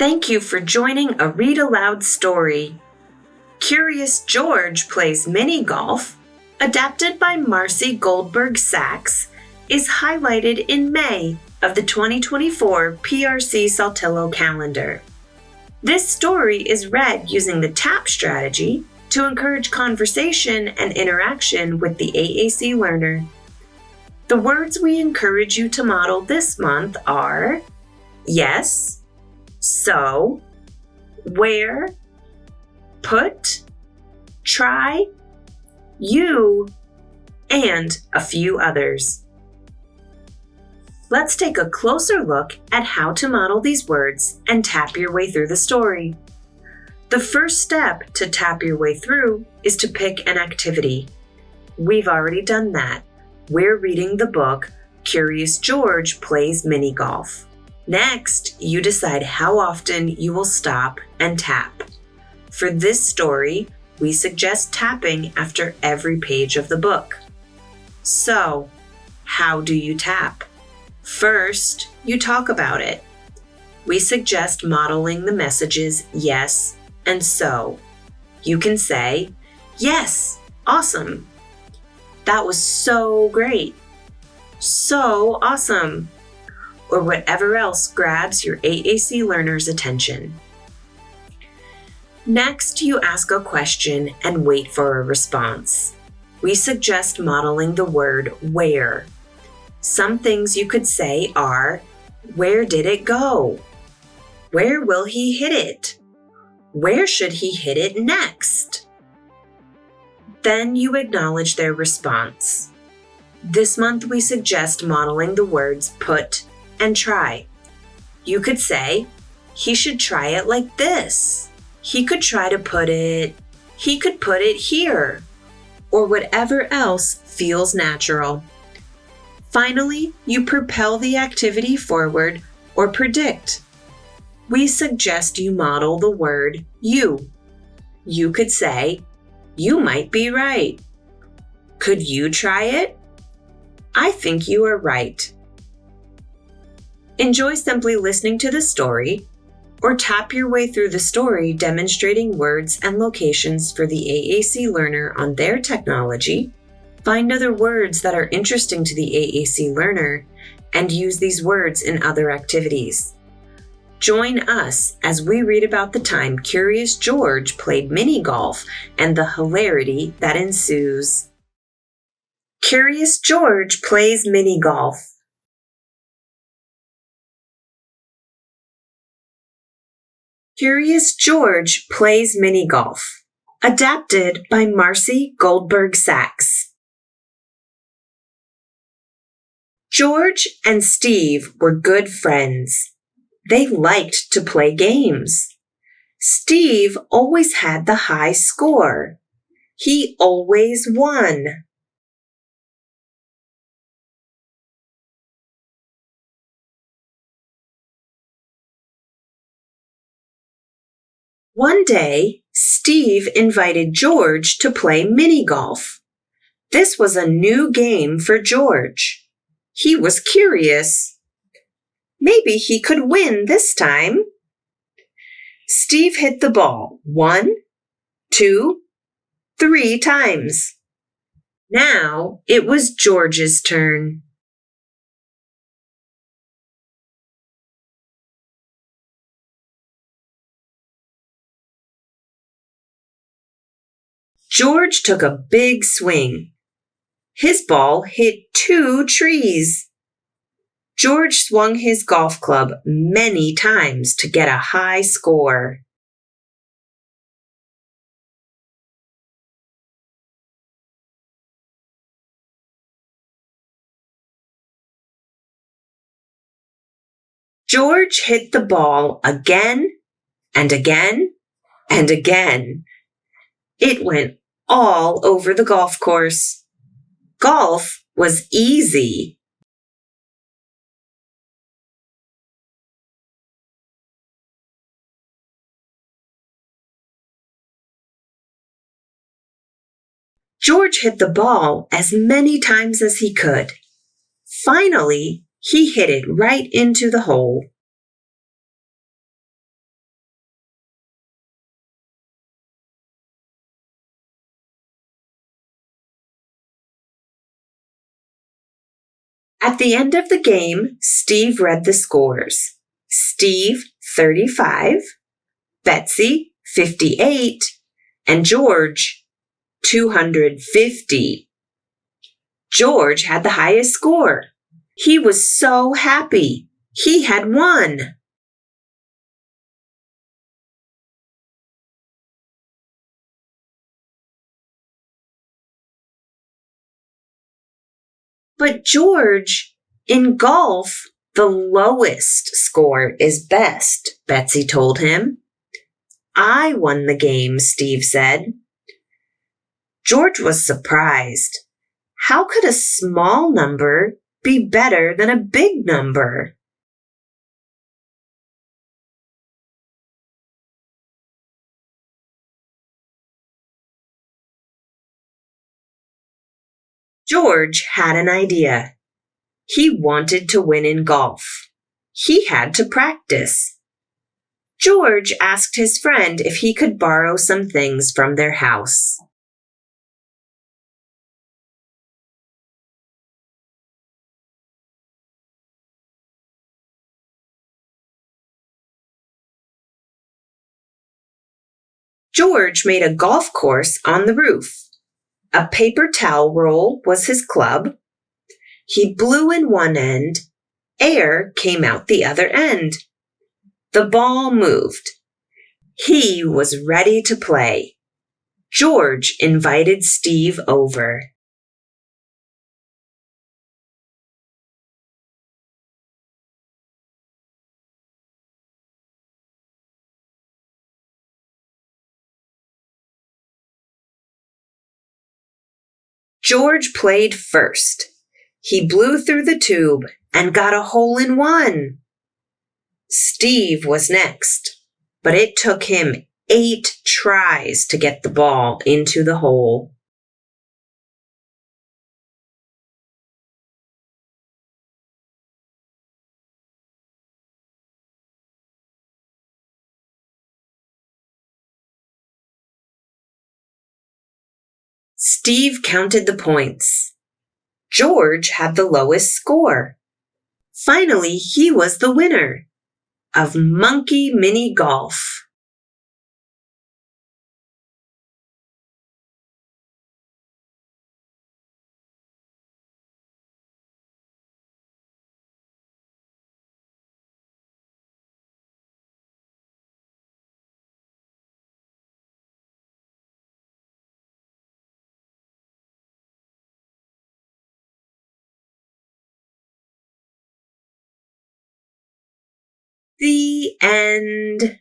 Thank you for joining a read-aloud story. Curious George Plays Mini Golf, adapted by Marcy Goldberg Sacks, is highlighted in May of the 2024 PRC-Saltillo Calendar. This story is read using the TAAP strategy to encourage conversation and interaction with the AAC learner. The words we encourage you to model this month are yes, so, where, put, try, you, and a few others. Let's take a closer look at how to model these words and tap your way through the story. The first step to tap your way through is to pick an activity. We've already done that. We're reading the book, Curious George Plays Mini Golf. Next, you decide how often you will stop and tap. For this story, we suggest tapping after every page of the book. So, how do you tap? First, you talk about it. We suggest modeling the messages yes and so. You can say, yes, awesome. That was so great. So awesome. Or whatever else grabs your AAC learner's attention. Next, you ask a question and wait for a response. We suggest modeling the word where. Some things you could say are, where did it go? Where will he hit it? Where should he hit it next? Then you acknowledge their response. This month we suggest modeling the words put and try. You could say, he should try it like this. He could try to put it here, or whatever else feels natural. Finally, you propel the activity forward or predict. We suggest you model the word you. You could say, you might be right. Could you try it? I think you are right. Enjoy simply listening to the story, or tap your way through the story demonstrating words and locations for the AAC learner on their technology. Find other words that are interesting to the AAC learner and use these words in other activities. Join us as we read about the time Curious George played mini golf and the hilarity that ensues. Curious George Plays Mini Golf. Curious George Plays Mini Golf, adapted by Marcy Goldberg Sacks. George and Steve were good friends. They liked to play games. Steve always had the high score. He always won. One day, Steve invited George to play mini golf. This was a new game for George. He was curious. Maybe he could win this time. Steve hit the ball 1, 2, 3 times. Now it was George's turn. George took a big swing. His ball hit 2 trees. George swung his golf club many times to get a high score. George hit the ball again and again and again. It went all over the golf course. Golf was easy. George hit the ball as many times as he could. Finally, he hit it right into the hole. At the end of the game, Steve read the scores. Steve, 35, Betsy, 58, and George, 250. George had the highest score. He was so happy. He had won. But George, in golf, the lowest score is best, Betsy told him. I won the game, Steve said. George was surprised. How could a small number be better than a big number? George had an idea. He wanted to win in golf. He had to practice. George asked his friend if he could borrow some things from their house. George made a golf course on the roof. A paper towel roll was his club. He blew in one end. Air came out the other end. The ball moved. He was ready to play. George invited Steve over. George played first. He blew through the tube and got a hole in one. Steve was next, but it took him 8 tries to get the ball into the hole. Steve counted the points. George had the lowest score. Finally, he was the winner of Monkey Mini Golf. The end.